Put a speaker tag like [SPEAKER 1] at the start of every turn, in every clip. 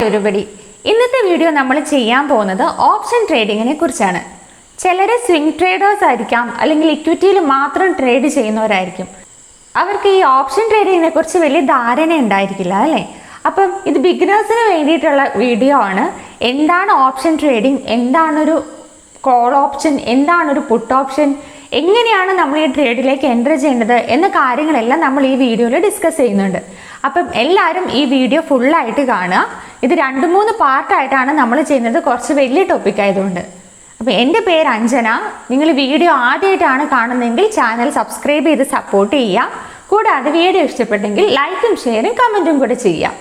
[SPEAKER 1] everybody. ഇന്നത്തെ video നമ്മൾ ചെയ്യാൻ പോകുന്നത് ഓപ്ഷൻ ട്രേഡിങ്ങിനെ കുറിച്ചാണ്. ചിലർ സ്വിംഗ് ട്രേഡേഴ്സ് ആയിരിക്കാം, അല്ലെങ്കിൽ ഇക്വിറ്റിയിൽ മാത്രം ട്രേഡ് ചെയ്യുന്നവരായിരിക്കും. അവർക്ക് ഈ ഓപ്ഷൻ ട്രേഡിങ്ങിനെ കുറിച്ച് വലിയ ധാരണ ഉണ്ടായിരിക്കില്ല അല്ലേ? അപ്പം ഇത് ബിഗിനേഴ്സിന് വേണ്ടിയിട്ടുള്ള വീഡിയോ ആണ്. എന്താണ് ഓപ്ഷൻ ട്രേഡിംഗ്, എന്താണൊരു കോൾ ഓപ്ഷൻ, എന്താണൊരു പുട്ട് ഓപ്ഷൻ, എങ്ങനെയാണ് നമ്മൾ ഈ ട്രേഡിലേക്ക് എൻ്റർ ചെയ്യേണ്ടത് എന്ന കാര്യങ്ങളെല്ലാം നമ്മൾ ഈ വീഡിയോയിൽ ഡിസ്കസ് ചെയ്യുന്നുണ്ട്. അപ്പം എല്ലാവരും ഈ വീഡിയോ ഫുള്ളായിട്ട് കാണുക. ഇത് 2-3 പാർട്ടായിട്ടാണ് നമ്മൾ ചെയ്യുന്നത്, കുറച്ച് വലിയ ടോപ്പിക് ആയതുകൊണ്ട്. അപ്പം എൻ്റെ പേര് അഞ്ജന. നിങ്ങൾ വീഡിയോ ആദ്യമായിട്ടാണ് കാണുന്നതെങ്കിൽ ചാനൽ സബ്സ്ക്രൈബ് ചെയ്ത് സപ്പോർട്ട് ചെയ്യുക. കൂടാതെ വീഡിയോ ഇഷ്ടപ്പെട്ടെങ്കിൽ ലൈക്കും ഷെയറും കമൻറ്റും കൂടെ ചെയ്യുക.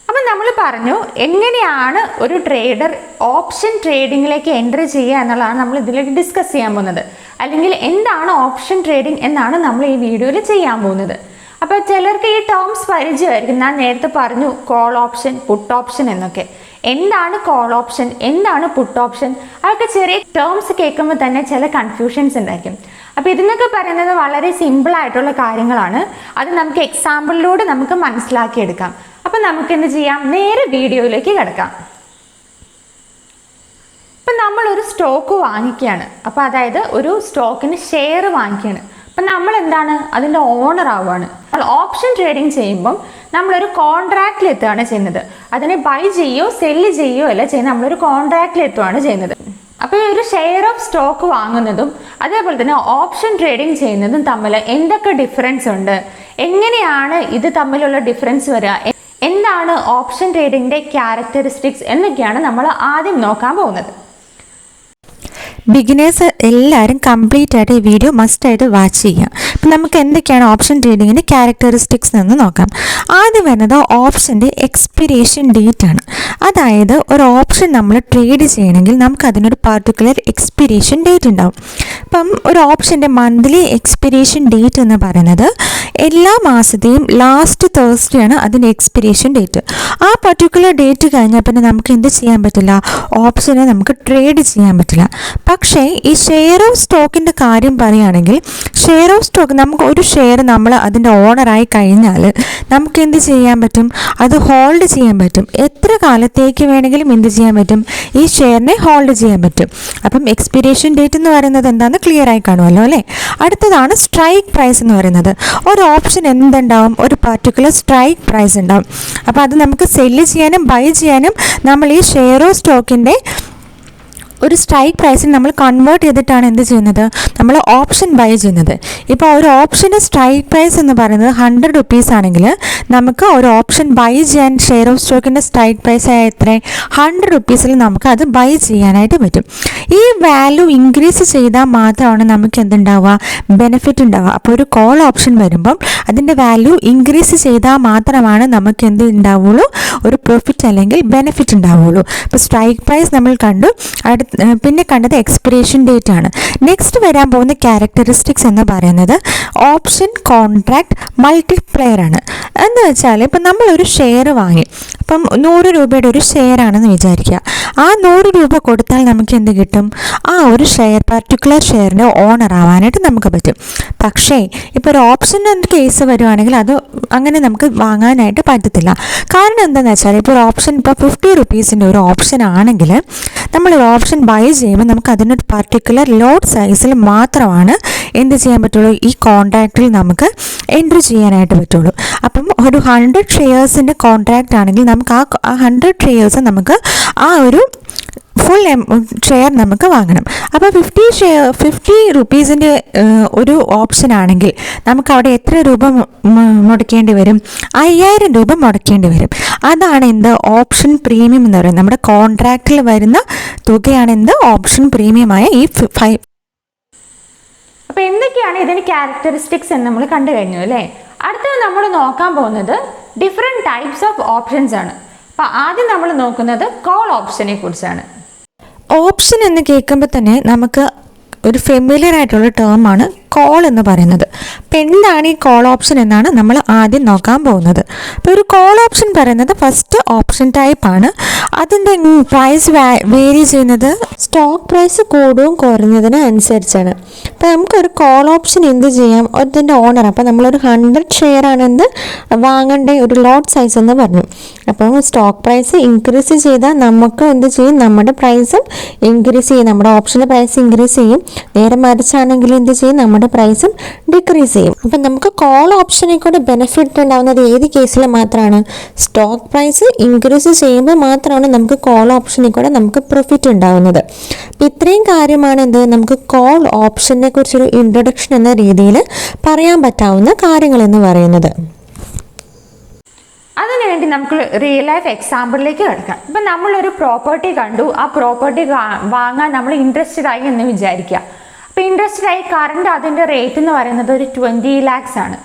[SPEAKER 1] അപ്പം നമ്മൾ പറഞ്ഞു എങ്ങനെയാണ് ഒരു ട്രേഡർ ഓപ്ഷൻ ട്രേഡിങ്ങിലേക്ക് എൻ്റർ ചെയ്യുക എന്നുള്ളതാണ് നമ്മൾ ഇതിലേക്ക് ഡിസ്കസ് ചെയ്യാൻ പോകുന്നത്. അല്ലെങ്കിൽ എന്താണ് ഓപ്ഷൻ ട്രേഡിംഗ് എന്നാണ് നമ്മൾ ഈ വീഡിയോയിൽ ചെയ്യാൻ പോകുന്നത്. അപ്പോൾ ചിലർക്ക് ഈ ടേംസ് പരിചയമായിരിക്കും. ഞാൻ നേരത്തെ പറഞ്ഞു കോൾ ഓപ്ഷൻ, പുട്ട് ഓപ്ഷൻ എന്നൊക്കെ. എന്താണ് കോൾ ഓപ്ഷൻ, എന്താണ് പുട്ട് ഓപ്ഷൻ, അതൊക്കെ ചെറിയ ടേംസ് കേൾക്കുമ്പോൾ തന്നെ ചില കൺഫ്യൂഷൻസ് ഉണ്ടായിരിക്കും. അപ്പോൾ ഇതിനൊക്കെ പറയുന്നത് വളരെ സിമ്പിളായിട്ടുള്ള കാര്യങ്ങളാണ്. അത് നമുക്ക് എക്സാമ്പിളിലൂടെ നമുക്ക് മനസ്സിലാക്കിയെടുക്കാം. അപ്പം നമുക്ക് എന്ത് ചെയ്യാം, നേരെ വീഡിയോയിലേക്ക് കിടക്കാം. ഇപ്പം നമ്മളൊരു സ്റ്റോക്ക് വാങ്ങിക്കുകയാണ്. അപ്പോൾ അതായത് ഒരു സ്റ്റോക്കിന് ഷെയർ വാങ്ങിക്കുകയാണ്. അപ്പം നമ്മൾ എന്താണ്, അതിൻ്റെ ഓണർ ആവുകയാണ്. ഓപ്ഷൻ ട്രേഡിങ് ചെയ്യുമ്പം നമ്മളൊരു കോൺട്രാക്റ്റിൽ എത്തുകയാണ് ചെയ്യുന്നത്. അതിനെ ബൈ ചെയ്യുകയോ സെല്ല് ചെയ്യുകയോ അല്ല ചെയ്യുന്നത്, നമ്മളൊരു കോൺട്രാക്റ്റിൽ എത്തുകയാണ് ചെയ്യുന്നത്. അപ്പോൾ ഈ ഒരു ഷെയർ ഓഫ് സ്റ്റോക്ക് വാങ്ങുന്നതും അതേപോലെ തന്നെ ഓപ്ഷൻ ട്രേഡിങ് ചെയ്യുന്നതും തമ്മിൽ എന്തൊക്കെ ഡിഫറൻസ് ഉണ്ട്, എങ്ങനെയാണ് ഇത് തമ്മിലുള്ള ഡിഫറൻസ് വരിക, എന്താണ് ഓപ്ഷൻ ട്രേഡിങ്ങിൻ്റെ ക്യാരക്ടറിസ്റ്റിക്സ് എന്നൊക്കെയാണ് നമ്മൾ ആദ്യം നോക്കാൻ പോകുന്നത്.
[SPEAKER 2] ബിഗിനേഴ്സ് എല്ലാവരും കംപ്ലീറ്റ് ആയിട്ട് ഈ വീഡിയോ മസ്റ്റായിട്ട് വാച്ച് ചെയ്യാം. അപ്പം നമുക്ക് എന്തൊക്കെയാണ് ഓപ്ഷൻ ട്രേഡിങ്ങിൻ്റെ ക്യാരക്ടറിസ്റ്റിക്സ് എന്ന് നോക്കാം. ആദ്യം വരുന്നത് ഓപ്ഷൻ്റെ എക്സ്പിരേഷൻ ഡേറ്റ് ആണ്. അതായത് ഒരു ഓപ്ഷൻ നമ്മൾ ട്രേഡ് ചെയ്യണമെങ്കിൽ നമുക്ക് അതിനൊരു പർട്ടിക്കുലർ എക്സ്പിരേഷൻ ഡേറ്റ് ഉണ്ടാവും. അപ്പം ഒരു ഓപ്ഷൻ്റെ മന്ത്ലി എക്സ്പിരേഷൻ ഡേറ്റ് എന്ന് പറയുന്നത് എല്ലാ മാസത്തെയും ലാസ്റ്റ് തേഴ്സ്ഡേ ആണ് അതിൻ്റെ എക്സ്പിരേഷൻ ഡേറ്റ്. ആ പർട്ടിക്കുലർ ഡേറ്റ് കഴിഞ്ഞാൽ പിന്നെ നമുക്ക് എന്ത് ചെയ്യാൻ പറ്റില്ല, ഓപ്ഷനെ നമുക്ക് ട്രേഡ് ചെയ്യാൻ പറ്റില്ല. പക്ഷേ ഈ ഷെയർ ഓഫ് സ്റ്റോക്കിൻ്റെ കാര്യം പറയുകയാണെങ്കിൽ, ഷെയർ ഓഫ് സ്റ്റോക്ക് നമുക്ക് ഒരു ഷെയർ നമ്മൾ അതിൻ്റെ ഓണറായി കഴിഞ്ഞാൽ നമുക്ക് എന്ത് ചെയ്യാൻ പറ്റും, അത് ഹോൾഡ് ചെയ്യാൻ പറ്റും. എത്ര കാലത്തേക്ക് വേണമെങ്കിലും എന്ത് ചെയ്യാൻ പറ്റും, ഈ ഷെയറിനെ ഹോൾഡ് ചെയ്യാൻ പറ്റും. അപ്പം എക്സ്പിരേഷൻ ഡേറ്റ് എന്ന് പറയുന്നത് എന്താണെന്ന് ക്ലിയർ ആയി കാണുമല്ലോ അല്ലേ? അടുത്തതാണ് സ്ട്രൈക്ക് പ്രൈസ് എന്ന് പറയുന്നത്. ഒരു ഓപ്ഷൻ എന്തുണ്ടാവും, ഒരു പർട്ടിക്കുലർ സ്ട്രൈക്ക് പ്രൈസ് ഉണ്ടാവും. അപ്പോൾ അത് നമുക്ക് സെല്ല് ചെയ്യാനും ബൈ ചെയ്യാനും നമ്മൾ ഈ ഷെയർ ഓഫ് സ്റ്റോക്കിൻ്റെ ഒരു സ്ട്രൈക്ക് പ്രൈസിൽ നമ്മൾ കൺവേർട്ട് ചെയ്തിട്ടാണ് എന്ത് ചെയ്യുന്നത്, നമ്മൾ ഓപ്ഷൻ ബൈ ചെയ്യുന്നത്. ഇപ്പോൾ ഒരു ഓപ്ഷൻ്റെ സ്ട്രൈക്ക് പ്രൈസ് എന്ന് പറയുന്നത് 100 റുപ്പീസ് ആണെങ്കിൽ നമുക്ക് ഒരു ഓപ്ഷൻ ബൈ ചെയ്യാൻ ഷെയർ ഓഫ് സ്റ്റോക്കിൻ്റെ സ്ട്രൈക്ക് പ്രൈസ് ആയ എത്ര, 100 റുപ്പീസിൽ നമുക്ക് അത് ബൈ ചെയ്യാനായിട്ട് പറ്റും. ഈ വാല്യൂ ഇൻക്രീസ് ചെയ്താൽ മാത്രമാണ് നമുക്ക് എന്തുണ്ടാവുക, ബെനിഫിറ്റ് ഉണ്ടാവുക. അപ്പോൾ ഒരു കോൾ ഓപ്ഷൻ വരുമ്പം അതിൻ്റെ വാല്യൂ ഇൻക്രീസ് ചെയ്താൽ മാത്രമാണ് നമുക്ക് എന്ത് ഉണ്ടാവുള്ളൂ, ഒരു പ്രോഫിറ്റ് അല്ലെങ്കിൽ ബെനിഫിറ്റ് ഉണ്ടാവുള്ളൂ. അപ്പോൾ സ്ട്രൈക്ക് പ്രൈസ് നമ്മൾ കണ്ടു. പിന്നെ കണ്ടത് എക്സ്പിരേഷൻ ഡേറ്റ് ആണ്. നെക്സ്റ്റ് വരാൻ പോകുന്ന ക്യാരക്ടറിസ്റ്റിക്സ് എന്ന് പറയുന്നത് ഓപ്ഷൻ കോൺട്രാക്ട് മൾട്ടിപ്ലയർ ആണ്. എന്ന് വെച്ചാൽ ഇപ്പം നമ്മളൊരു ഷെയർ വാങ്ങി, അപ്പം 100 രൂപയുടെ ഒരു ഷെയർ ആണെന്ന് വിചാരിക്കുക. ആ 100 രൂപ കൊടുത്താൽ നമുക്ക് എന്ത് കിട്ടും, ആ ഒരു ഷെയർ പർട്ടിക്കുലർ ഷെയറിൻ്റെ ഓണർ ആവാനായിട്ട് നമുക്ക് പറ്റും. പക്ഷേ ഇപ്പോൾ ഒരു ഓപ്ഷൻ കേസ് വരുവാണെങ്കിൽ അത് അങ്ങനെ നമുക്ക് വാങ്ങാനായിട്ട് പറ്റത്തില്ല. കാരണം എന്താണെന്ന് വെച്ചാൽ ഇപ്പോൾ ഒരു ഓപ്ഷൻ ഇപ്പോൾ 50 റുപ്പീസിൻ്റെ ഒരു ഓപ്ഷൻ ആണെങ്കിൽ നമ്മളൊരു ഓപ്ഷൻ ബൈ ചെയ്യുമ്പോൾ നമുക്ക് അതിനൊരു പർട്ടിക്കുലർ ലോട്ട് സൈസിൽ മാത്രമാണ് എന്ത് ചെയ്യാൻ പറ്റുള്ളൂ, ഈ കോൺട്രാക്റ്റിൽ നമുക്ക് എൻട്രി ചെയ്യാനായിട്ട് പറ്റുള്ളൂ. അപ്പം ഒരു 100 ഷെയർസിൻ്റെ കോൺട്രാക്റ്റ് ആണെങ്കിൽ നമുക്ക് ആ 100 ഷെയർസ് നമുക്ക് ആ ഒരു ഫുൾ ഷെയർ നമുക്ക് വാങ്ങണം. അപ്പോൾ 50 റുപ്പീസിൻ്റെ ഒരു ഓപ്ഷൻ ആണെങ്കിൽ നമുക്ക് അവിടെ എത്ര രൂപ മുടക്കേണ്ടി വരും, 5000 രൂപ മുടക്കേണ്ടി വരും. അതാണ് എന്ത്, ഓപ്ഷൻ പ്രീമിയം എന്ന് പറയുന്നത്. നമ്മുടെ കോൺട്രാക്റ്റിൽ വരുന്ന തുകയാണ് എന്ത്, ഓപ്ഷൻ പ്രീമിയമായ ഈ 5.
[SPEAKER 1] അപ്പോൾ എന്തൊക്കെയാണ് ഇതിന് ക്യാരക്ടറിസ്റ്റിക്സ് എന്ന് നമ്മൾ കണ്ടു കഴിഞ്ഞു അല്ലേ? അടുത്തത് നമ്മൾ നോക്കാൻ പോകുന്നത് ഡിഫറെൻറ്റ് ടൈപ്സ് ഓഫ് ഓപ്ഷൻസ് ആണ്. അപ്പോൾ ആദ്യം നമ്മൾ നോക്കുന്നത് കോൾ ഓപ്ഷനെ കുറിച്ചാണ്.
[SPEAKER 2] ഓപ്ഷൻ എന്ന് കേൾക്കുമ്പോൾ തന്നെ നമുക്ക് ഒരു ഫെമിലിയർ ആയിട്ടുള്ള ടേമാണ് കോൾ എന്ന് പറയുന്നത്. അപ്പം എന്താണ് ഈ കോൾ ഓപ്ഷൻ എന്നാണ് നമ്മൾ ആദ്യം നോക്കാൻ പോകുന്നത്. അപ്പോൾ ഒരു കോൾ ഓപ്ഷൻ പറയുന്നത് ഫസ്റ്റ് ഓപ്ഷൻ ടൈപ്പാണ്. അതിൻ്റെ പ്രൈസ് വേരി ചെയ്യുന്നത് സ്റ്റോക്ക് പ്രൈസ് കൂടുകയും കുറഞ്ഞതിന് അനുസരിച്ചാണ്. അപ്പോൾ നമുക്കൊരു കോൾ ഓപ്ഷൻ എന്ത് ചെയ്യാം, അതിൻ്റെ ഓണർ, അപ്പോൾ നമ്മളൊരു 100 ഷെയർ ആണ് എന്ത് വാങ്ങേണ്ട ഒരു ലോട്ട് സൈസ് എന്ന് പറഞ്ഞു. അപ്പോൾ സ്റ്റോക്ക് പ്രൈസ് ഇൻക്രീസ് ചെയ്താൽ നമുക്ക് എന്ത് ചെയ്യും, നമ്മുടെ പ്രൈസും ഇൻക്രീസ് ചെയ്യും, നമ്മുടെ ഓപ്ഷൻ്റെ പ്രൈസ് ഇൻക്രീസ് ചെയ്യും. നേരെ മറിച്ചാണെങ്കിൽ എന്ത് ചെയ്യും, നമ്മുടെ പ്രൈസും ഡിക്രീസ് ചെയ്യും. അപ്പം നമുക്ക് കോൾ ഓപ്ഷനെ കൂടെ ബെനിഫിറ്റ് ഉണ്ടാകുന്നത് ഏത് കേസിൽ മാത്രമാണ്, സ്റ്റോക്ക് പ്രൈസ് ഇൻക്രീസ് ചെയ്യുമ്പോൾ മാത്രമാണ് നമുക്ക് കോൾ ഓപ്ഷനിൽ കൂടെ നമുക്ക് പ്രോഫിറ്റ് ഉണ്ടാകുന്നത്. അപ്പം ഇത്രയും കാര്യമാണ് എന്ത് നമുക്ക് കോൾ ഓപ്ഷനെ കുറിച്ചൊരു ഇൻട്രൊഡക്ഷൻ എന്ന രീതിയിൽ പറയാൻ പറ്റാവുന്ന കാര്യങ്ങൾ എന്ന് പറയുന്നത്.
[SPEAKER 1] അതിനുവേണ്ടി നമുക്ക് റിയൽ ലൈഫ് എക്സാമ്പിളിലേക്ക് കിടക്കാം. ഇപ്പം നമ്മളൊരു പ്രോപ്പർട്ടി കണ്ടു, ആ പ്രോപ്പർട്ടി വാങ്ങാൻ നമ്മൾ ഇൻട്രസ്റ്റഡ് ആയി എന്ന് വിചാരിക്കുക. അപ്പോൾ ഇൻട്രസ്റ്റഡ് ആയി കറണ്ട് അതിൻ്റെ റേറ്റ് എന്ന് പറയുന്നത് ഒരു 20 lakhs ആണ്.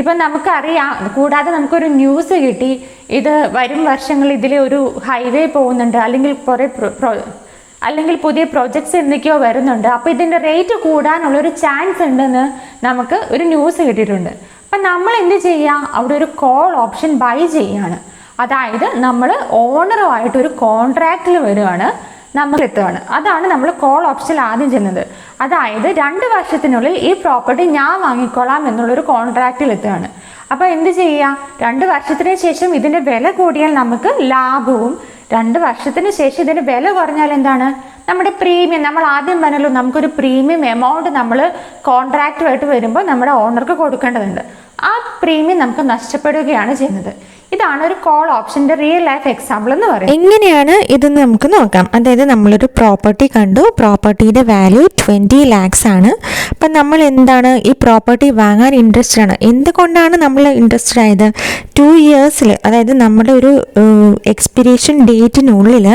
[SPEAKER 1] ഇപ്പം നമുക്കറിയാം, കൂടാതെ നമുക്കൊരു ന്യൂസ് കിട്ടി, ഇത് വരും വർഷങ്ങളിൽ ഇതിൽ ഒരു ഹൈവേ പോകുന്നുണ്ട്, അല്ലെങ്കിൽ പുതിയ പ്രൊജക്ട്സ് എന്തൊക്കെയോ വരുന്നുണ്ട്, അപ്പോൾ ഇതിൻ്റെ റേറ്റ് കൂടാനുള്ളൊരു ചാൻസ് ഉണ്ടെന്ന് നമുക്ക് ഒരു ന്യൂസ് കിട്ടിയിട്ടുണ്ട്. അപ്പം നമ്മൾ എന്ത് ചെയ്യുക, അവിടെ ഒരു കോൾ ഓപ്ഷൻ ബൈ ചെയ്യുകയാണ്. അതായത് നമ്മൾ ഓണറുമായിട്ടൊരു കോൺട്രാക്റ്റിൽ വരികയാണ്, നമ്മൾ എത്തുകയാണ്. അതാണ് നമ്മൾ കോൾ ഓപ്ഷനിൽ ആദ്യം ചെയ്യുന്നത്. അതായത് 2 വർഷത്തിനുള്ളിൽ ഈ പ്രോപ്പർട്ടി ഞാൻ വാങ്ങിക്കോളാം എന്നുള്ളൊരു കോൺട്രാക്റ്റിൽ എത്തുകയാണ്. അപ്പോൾ എന്ത് ചെയ്യുക, 2 വർഷത്തിന് ശേഷം ഇതിൻ്റെ വില കൂടിയാൽ നമുക്ക് ലാഭവും, 2 വർഷത്തിന് ശേഷം ഇതിൻ്റെ വില കുറഞ്ഞാൽ എന്താണ്, നമ്മുടെ പ്രീമിയം, നമ്മൾ ആദ്യം പറഞ്ഞല്ലോ നമുക്കൊരു പ്രീമിയം എമൗണ്ട് നമ്മൾ കോൺട്രാക്റ്റുമായിട്ട് വരുമ്പോൾ നമ്മുടെ ഓണർക്ക് കൊടുക്കേണ്ടതുണ്ട്. ആ പ്രീമിയം നമുക്ക് നഷ്ടപ്പെടുകയാണ് ചെയ്യുന്നത്. ഇതാണ് ഒരു കോൾ ഓപ്ഷൻ്റെ റിയൽ ലൈഫ് എക്സാമ്പിൾ എന്ന് പറയുന്നത്.
[SPEAKER 2] എങ്ങനെയാണ് ഇതെന്ന് നമുക്ക് നോക്കാം. അതായത് നമ്മളൊരു പ്രോപ്പർട്ടി കണ്ടു, പ്രോപ്പർട്ടിയുടെ വാല്യൂ 20 lakhs ആണ്. അപ്പം നമ്മൾ എന്താണ്, ഈ പ്രോപ്പർട്ടി വാങ്ങാൻ ഇൻട്രസ്റ്റഡ് ആണ്. എന്തുകൊണ്ടാണ് നമ്മൾ ഇൻട്രസ്റ്റഡ് ആയത്, 2 yearsൽ, അതായത് നമ്മുടെ ഒരു എക്സ്പിരേഷൻ ഡേറ്റിനുള്ളിൽ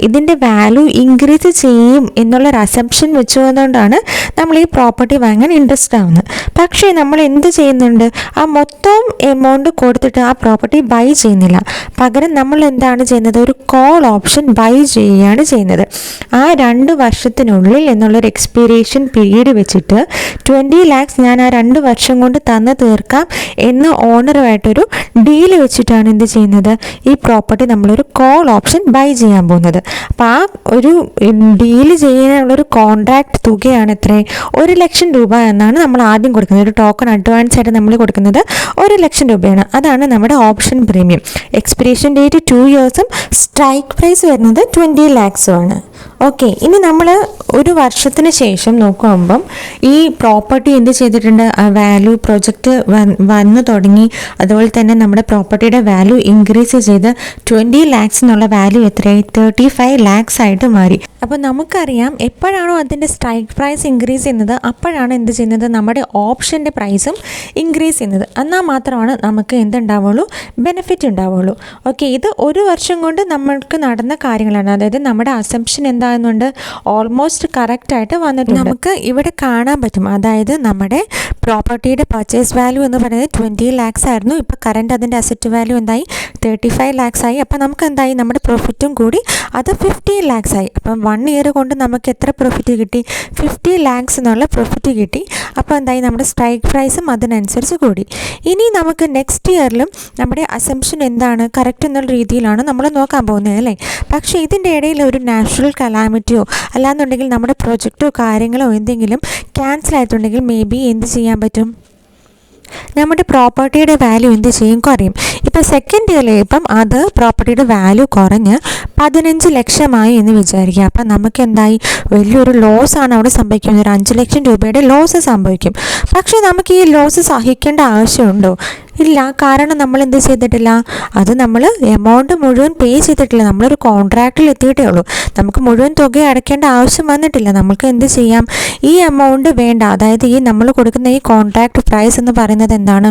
[SPEAKER 2] ഇതിൻ്റെ വാല്യൂ ഇൻക്രീസ് ചെയ്യും എന്നുള്ളൊരു അസംപ്ഷൻ വെച്ചുകൊണ്ടാണ് നമ്മൾ ഈ പ്രോപ്പർട്ടി വാങ്ങാൻ ഇൻട്രസ്റ്റ് ആവുന്നത്. പക്ഷേ നമ്മൾ എന്ത് ചെയ്യുന്നുണ്ട്, ആ മൊത്തം എമൗണ്ട് കൊടുത്തിട്ട് ആ പ്രോപ്പർട്ടി ബൈ ചെയ്യുന്നില്ല. പകരം നമ്മൾ എന്താണ് ചെയ്യുന്നത്, ഒരു കോൾ ഓപ്ഷൻ ബൈ ചെയ്യുകയാണ് ചെയ്യുന്നത്. ആ 2 വർഷത്തിനുള്ളിൽ എന്നുള്ളൊരു എക്സ്പിരേഷൻ പീരീഡ് വെച്ചിട്ട് 20 lakhs ഞാൻ ആ 2 വർഷം കൊണ്ട് തന്നു തീർക്കാം എന്ന് ഓണറുമായിട്ടൊരു ഡീല് വെച്ചിട്ടാണ് എന്ത് ചെയ്യുന്നത്, ഈ പ്രോപ്പർട്ടി നമ്മളൊരു കോൾ ഓപ്ഷൻ ബൈ ചെയ്യാൻ പോകുന്നത്. അപ്പോൾ ആ ഒരു ഡീല് ചെയ്യാനുള്ളൊരു കോൺട്രാക്ട് തുകയാണ് എത്ര, 1 ലക്ഷം രൂപ എന്നാണ് നമ്മൾ ആദ്യം കൊടുക്കുന്നത്. ഒരു ടോക്കൺ അഡ്വാൻസ് ആയിട്ട് നമ്മൾ കൊടുക്കുന്നത് 1 ലക്ഷം രൂപയാണ്. അതാണ് നമ്മുടെ ഓപ്ഷൻ പ്രീമിയം. എക്സ്പിരേഷൻ ഡേറ്റ് 2 yearsഉം സ്ട്രൈക്ക് പ്രൈസ് വരുന്നത് 20 lakhsഉം ആണ്. ഓക്കെ, ഇനി നമ്മൾ 1 വർഷത്തിന് ശേഷം നോക്കുമ്പം ഈ പ്രോപ്പർട്ടി എന്ത് ചെയ്തിട്ടുണ്ട്, വാല്യൂ പ്രൊജക്റ്റ് വന്നു തുടങ്ങി. അതുപോലെ തന്നെ നമ്മുടെ പ്രോപ്പർട്ടിയുടെ വാല്യൂ ഇൻക്രീസ് ചെയ്ത് 20 lakhs എന്നുള്ള വാല്യൂ എത്രയായി, 35 lakhs ആയിട്ട് മാറി. അപ്പോൾ നമുക്കറിയാം, എപ്പോഴാണോ അതിൻ്റെ സ്ട്രൈക്ക് പ്രൈസ് ഇൻക്രീസ് ചെയ്യുന്നത് അപ്പോഴാണ് എന്ത് ചെയ്യുന്നത്, നമ്മുടെ ഓപ്ഷൻ്റെ പ്രൈസും ഇൻക്രീസ് ചെയ്യുന്നത്. എന്നാൽ മാത്രമാണ് നമുക്ക് എന്തുണ്ടാവുള്ളൂ, ബെനിഫിറ്റ് ഉണ്ടാവുള്ളൂ. ഓക്കെ, ഇത് 1 വർഷം കൊണ്ട് നമ്മൾക്ക് നടന്ന കാര്യങ്ങളാണ്. അതായത് നമ്മുടെ അസംപ്ഷൻ എന്താകുന്നുണ്ട്, ഓൾമോസ്റ്റ് കറക്റ്റായിട്ട് വന്നിട്ടുണ്ട്. നമുക്ക് ഇവിടെ കാണാൻ പറ്റും, അതായത് നമ്മുടെ പ്രോപ്പർട്ടിയുടെ പർച്ചേസ് വാല്യൂ എന്ന് പറയുന്നത് 20 lakhs ആയിരുന്നു. ഇപ്പോൾ കറണ്ട് അതിൻ്റെ അസറ്റ് വാല്യൂ എന്തായി, 35 lakhs ആയി. അപ്പോൾ നമുക്ക് എന്തായി, നമ്മുടെ പ്രോഫിറ്റും കൂടി അത് 15 lakhs ആയി. അപ്പം 1 year കൊണ്ട് നമുക്ക് എത്ര പ്രോഫിറ്റ് കിട്ടി, 50 lakhs എന്നുള്ള പ്രോഫിറ്റ് കിട്ടി. അപ്പോൾ എന്തായി, നമ്മുടെ സ്ട്രൈക്ക് പ്രൈസും അതിനനുസരിച്ച് കൂടി. ഇനി നമുക്ക് നെക്സ്റ്റ് ഇയറിലും നമ്മുടെ അസംപ്ഷൻ എന്താണ്, കറക്റ്റ് എന്നുള്ള രീതിയിലാണ് നമ്മൾ നോക്കാൻ പോകുന്നത് അല്ലേ. പക്ഷേ ഇതിൻ്റെ ഇടയിൽ ഒരു നാച്ചുറൽ കലാമിറ്റിയോ അല്ലാന്നുണ്ടെങ്കിൽ നമ്മുടെ പ്രൊജക്റ്റോ കാര്യങ്ങളോ എന്തെങ്കിലും ക്യാൻസൽ ആയിട്ടുണ്ടെങ്കിൽ മേ ബി എന്ത് ചെയ്യാൻ പറ്റും, നമ്മുടെ പ്രോപ്പർട്ടിയുടെ വാല്യൂ എന്ത് ചെയ്യും, കുറയും. ഇപ്പോൾ സെക്കൻഡ് ഇയറിൽ ഇപ്പം അത് പ്രോപ്പർട്ടിയുടെ വാല്യൂ കുറഞ്ഞ് 15 ലക്ഷമായി എന്ന് വിചാരിക്കുക. അപ്പം നമുക്ക് എന്തായി, വലിയൊരു ലോസാണ് അവിടെ സംഭവിക്കുന്നത്. ഒരു 5 ലക്ഷം രൂപയുടെ ലോസ് സംഭവിക്കും. പക്ഷേ നമുക്ക് ഈ ലോസ് സഹിക്കേണ്ട ആവശ്യമുണ്ടോ, ഇല്ല. കാരണം നമ്മൾ എന്ത് ചെയ്തിട്ടില്ല, അത് നമ്മൾ എമൗണ്ട് മുഴുവൻ പേ ചെയ്തിട്ടില്ല. നമ്മളൊരു കോൺട്രാക്റ്റിൽ എത്തിയിട്ടേ ഉള്ളൂ. നമുക്ക് മുഴുവൻ തുക അടയ്ക്കേണ്ട ആവശ്യം വന്നിട്ടില്ല. നമുക്ക് എന്ത് ചെയ്യാം, ഈ എമൗണ്ട് വേണ്ട, അതായത് ഈ നമ്മൾ കൊടുക്കുന്ന ഈ കോൺട്രാക്ട് പ്രൈസ് എന്ന് പറയുന്നത് എന്താണ്,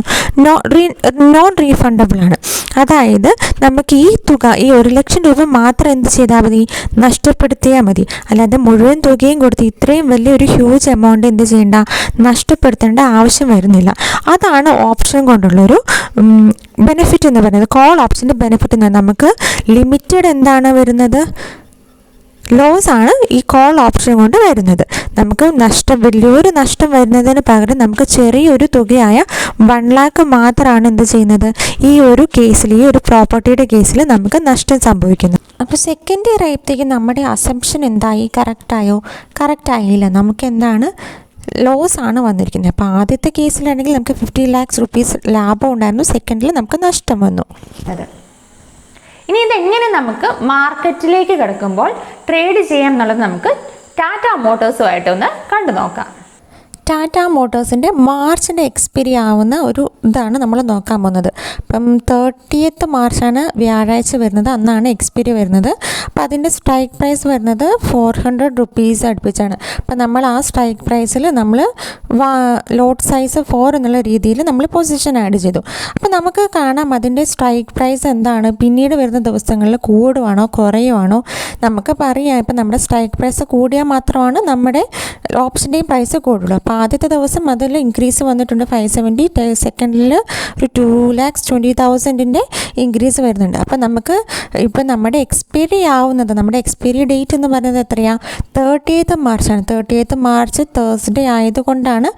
[SPEAKER 2] നോൺ റീഫണ്ടബിൾ ആണ്. അതായത് നമുക്ക് ഈ തുക, ഈ 1 ലക്ഷം രൂപ മാത്രം എന്ത് ചെയ്താൽ മതി, നഷ്ടപ്പെടുത്തിയാൽ മതി. അല്ലാതെ മുഴുവൻ തുകയും കൊടുത്ത് ഇത്രയും വലിയൊരു ഹ്യൂജ് എമൗണ്ട് എന്ത് ചെയ്യേണ്ട, നഷ്ടപ്പെടുത്തേണ്ട ആവശ്യം വരുന്നില്ല. അതാണ് ഓപ്ഷൻ കൊണ്ടുള്ളൊരു ബെനിഫിറ്റ് എന്ന് പറയുന്നത്. കോൾ ഓപ്ഷൻ്റെ ബെനിഫിറ്റ് എന്ന് പറഞ്ഞാൽ നമുക്ക് ലിമിറ്റഡ് എന്താണ് വരുന്നത്, ലോസ് ആണ് ഈ കോൾ ഓപ്ഷൻ കൊണ്ട് വരുന്നത്. നമുക്ക് വലിയൊരു നഷ്ടം വരുന്നതിന് പകരം നമുക്ക് ചെറിയൊരു തുകയായ 1 lakh മാത്രമാണ് എന്ത് ചെയ്യുന്നത്, ഈ ഒരു കേസിൽ, ഈ ഒരു പ്രോപ്പർട്ടിയുടെ കേസിൽ നമുക്ക് നഷ്ടം സംഭവിക്കുന്നത്. അപ്പോൾ സെക്കൻഡ് ഇയർ ആയപ്പോഴത്തേക്കും നമ്മുടെ അസംപ്ഷൻ എന്തായി, കറക്റ്റായോ, കറക്റ്റ് ആയില്ല. നമുക്ക് എന്താണ്, ലോസ് ആണ് വന്നിരിക്കുന്നത്. അപ്പോൾ ആദ്യത്തെ കേസിലാണെങ്കിൽ നമുക്ക് 50 lakhs rupees ലാഭം ഉണ്ടായിരുന്നു, സെക്കൻഡിൽ നമുക്ക് നഷ്ടം വന്നു.
[SPEAKER 1] അതെ. ഇനി ഇതെങ്ങനെ നമുക്ക് മാർക്കറ്റിലേക്ക് കിടക്കുമ്പോൾ ട്രേഡ് ചെയ്യാം എന്നുള്ളത് നമുക്ക് ടാറ്റ മോട്ടോഴ്സുമായിട്ടൊന്ന് കണ്ടു നോക്കാം.
[SPEAKER 2] ടാറ്റ മോട്ടോഴ്സിൻ്റെ മാർച്ചിൻ്റെ എക്സ്പയറി ആവുന്ന ഒരു ഇതാണ് നമ്മൾ നോക്കാൻ പോകുന്നത്. അപ്പം 30th മാർച്ചാണ് വ്യാഴാഴ്ച വരുന്നത്, അന്നാണ് എക്സ്പയറി വരുന്നത്. അപ്പോൾ അതിൻ്റെ സ്ട്രൈക്ക് പ്രൈസ് വരുന്നത് 400 rupees അടുപ്പിച്ചാണ്. അപ്പം നമ്മൾ ആ സ്ട്രൈക്ക് പ്രൈസിൽ നമ്മൾ ലോട്ട് സൈസ് 4 എന്നുള്ള രീതിയിൽ നമ്മൾ പൊസിഷൻ ആഡ് ചെയ്തു. അപ്പോൾ നമുക്ക് കാണാം അതിൻ്റെ സ്ട്രൈക്ക് പ്രൈസ് എന്താണ്, പിന്നീട് വരുന്ന ദിവസങ്ങളിൽ കൂടുവാണോ കുറയുവാണോ നമുക്കപ്പോൾ അറിയാം. ഇപ്പം നമ്മുടെ സ്ട്രൈക്ക് പ്രൈസ് കൂടിയാൽ മാത്രമാണ് നമ്മുടെ ഓപ്ഷൻ്റെയും പ്രൈസ് കൂടുള്ളൂ. അപ്പോൾ ആദ്യത്തെ ദിവസം അതിൽ ഇൻക്രീസ് വന്നിട്ടുണ്ട് 570, സെക്കൻഡിൽ ഒരു 2,20,000 ഇൻക്രീസ് വരുന്നുണ്ട്. അപ്പോൾ നമുക്ക് ഇപ്പം നമ്മുടെ എക്സ്പയറി ആവുന്നത്, നമ്മുടെ എക്സ്പയറി ഡേറ്റ് എന്ന് പറയുന്നത് എത്രയാണ്, 30th മാർച്ചാണ്. 30th മാർച്ച് തേഴ്സ്ഡേ ആയതുകൊണ്ടാണ്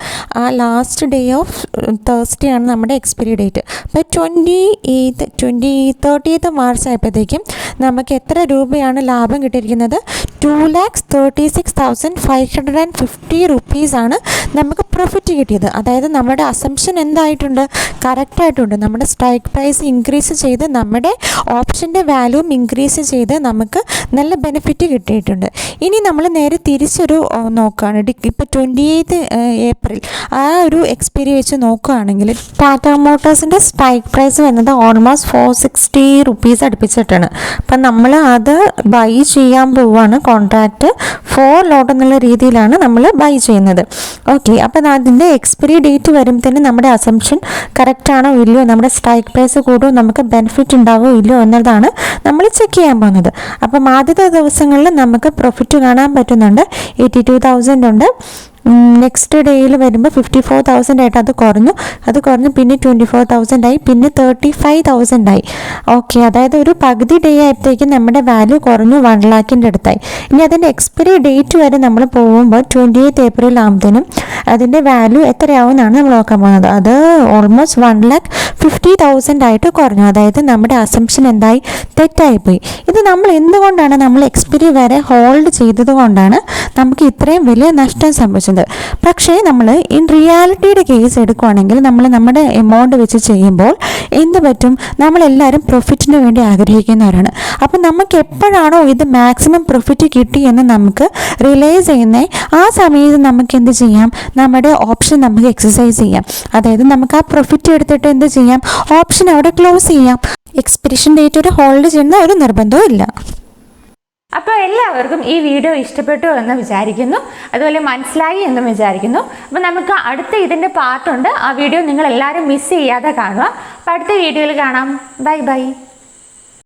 [SPEAKER 2] ആ ലാസ്റ്റ് ഡേ ഓഫ് തേഴ്സ്ഡേ ആണ് നമ്മുടെ എക്സ്പയറി ഡേറ്റ്. അപ്പോൾ 30th മാർച്ച് ആയപ്പോഴത്തേക്കും നമുക്ക് എത്ര രൂപയാണ് ലാഭം കിട്ടിയിരിക്കുന്നത്, 2,36,550 rupees ആണ് നമുക്ക് പ്രോഫിറ്റ് കിട്ടിയത്. അതായത് നമ്മുടെ അസംഷൻ എന്തായിട്ടുണ്ട്, കറക്റ്റായിട്ടുണ്ട്. നമ്മുടെ സ്ട്രൈക്ക് പ്രൈസ് ഇൻക്രീസ് ചെയ്ത് നമ്മുടെ ഓപ്ഷൻ്റെ വാല്യൂം ഇൻക്രീസ് ചെയ്ത് നമുക്ക് നല്ല ബെനിഫിറ്റ് കിട്ടിയിട്ടുണ്ട്. ഇനി നമ്മൾ നേരെ തിരിച്ചൊരു നോക്കുകയാണ്. ഇപ്പോൾ 28th ഏപ്രിൽ ആ ഒരു എക്സ്പയറി വെച്ച് നോക്കുകയാണെങ്കിൽ ടാറ്റ മോട്ടോഴ്സിൻ്റെ സ്ട്രൈക്ക് പ്രൈസ് വരുന്നത് ഓൾമോസ്റ്റ് 460 rupees അടുപ്പിച്ചിട്ടാണ്. അപ്പം നമ്മൾ അത് ബൈ ചെയ്യാൻ പോവുകയാണ്. കോൺട്രാക്റ്റ് 4 lot എന്നുള്ള രീതിയിലാണ് നമ്മൾ ബൈ ചെയ്യുന്നത്. ഓക്കെ, അപ്പം അതിൻ്റെ എക്സ്പയറി ഡേറ്റ് വരുമ്പോഴത്തേന് നമ്മുടെ അസംഷൻ കറക്റ്റാണോ ഇല്ലയോ, നമ്മുടെ സ്ട്രൈക്ക് പ്രൈസ് കൂടുമോ, നമുക്ക് ബെനിഫിറ്റ് ഉണ്ടാവുമോ ഇല്ലയോ എന്നതാണ് നമ്മൾ ചെക്ക് ചെയ്യാൻ പോകുന്നത്. അപ്പം ആദ്യത്തെ ദിവസങ്ങളിൽ നമുക്ക് പ്രോഫിറ്റ് കാണാൻ പറ്റുന്നുണ്ട്. 82,000 ഉണ്ട്. നെക്സ്റ്റ് ഡേയിൽ വരുമ്പോൾ 54,000 ആയിട്ട് അത് കുറഞ്ഞു പിന്നെ 24,000 ആയി, പിന്നെ 35,000 ആയി. ഓക്കെ, അതായത് ഒരു പകുതി ഡേ ആയപ്പോഴത്തേക്കും നമ്മുടെ വാല്യൂ കുറഞ്ഞു 1 lakhൻ്റെ അടുത്തായി. ഇനി അതിൻ്റെ എക്സ്പയറി ഡേറ്റ് വരെ നമ്മൾ പോകുമ്പോൾ 28th ഏപ്രിൽ ആകുമ്പോഴത്തേനും അതിൻ്റെ വാല്യൂ എത്രയാവും എന്നാണ് നമ്മൾ നോക്കാൻ പോകുന്നത്. അത് ഓൾമോസ്റ്റ് 1,50,000 ആയിട്ട് കുറഞ്ഞു. അതായത് നമ്മുടെ അസംഷൻ എന്തായി, തെറ്റായിപ്പോയി. ഇത് നമ്മൾ എന്തുകൊണ്ടാണ്, നമ്മൾ എക്സ്പയറി വരെ ഹോൾഡ് ചെയ്തത് കൊണ്ടാണ് നമുക്ക് ഇത്രയും വലിയ നഷ്ടം സംഭവിച്ചത്. പക്ഷേ നമ്മൾ ഇൻ റിയാലിറ്റിയുടെ കേസ് എടുക്കുകയാണെങ്കിൽ നമ്മൾ നമ്മുടെ എമൗണ്ട് വെച്ച് ചെയ്യുമ്പോൾ എന്ത് പറ്റും, നമ്മളെല്ലാവരും പ്രോഫിറ്റിന് വേണ്ടി ആഗ്രഹിക്കുന്നവരാണ്. അപ്പം നമുക്ക് എപ്പോഴാണോ ഇത് മാക്സിമം പ്രോഫിറ്റ് കിട്ടിയെന്ന് നമുക്ക് റിയലൈസ് ചെയ്യുന്നത്, ആ സമയത്ത് നമുക്ക് എന്ത് ചെയ്യാം, നമ്മുടെ ഓപ്ഷൻ നമുക്ക് എക്സസൈസ് ചെയ്യാം. അതായത് നമുക്ക് ആ പ്രോഫിറ്റ് എടുത്തിട്ട് എന്ത് ചെയ്യാം, ഓപ്ഷൻ അവിടെ ക്ലോസ് ചെയ്യാം. എക്സ്പിരിഷൻ ഡേറ്റ് ഒരു ഹോൾഡ് ചെയ്യുന്ന ഒരു നിർബന്ധവും ഇല്ല.
[SPEAKER 1] അപ്പോൾ എല്ലാവർക്കും ഈ വീഡിയോ ഇഷ്ടപ്പെട്ടു എന്ന് വിചാരിക്കുന്നു, അതുപോലെ മനസ്സിലായി എന്നും വിചാരിക്കുന്നു. അപ്പോൾ നമുക്ക് അടുത്ത ഇതിൻ്റെ പാർട്ടുണ്ട്. ആ വീഡിയോ നിങ്ങൾ എല്ലാവരും മിസ് ചെയ്യാതെ കാണുക. അപ്പോൾ അടുത്ത വീഡിയോയിൽ കാണാം. Bye bye.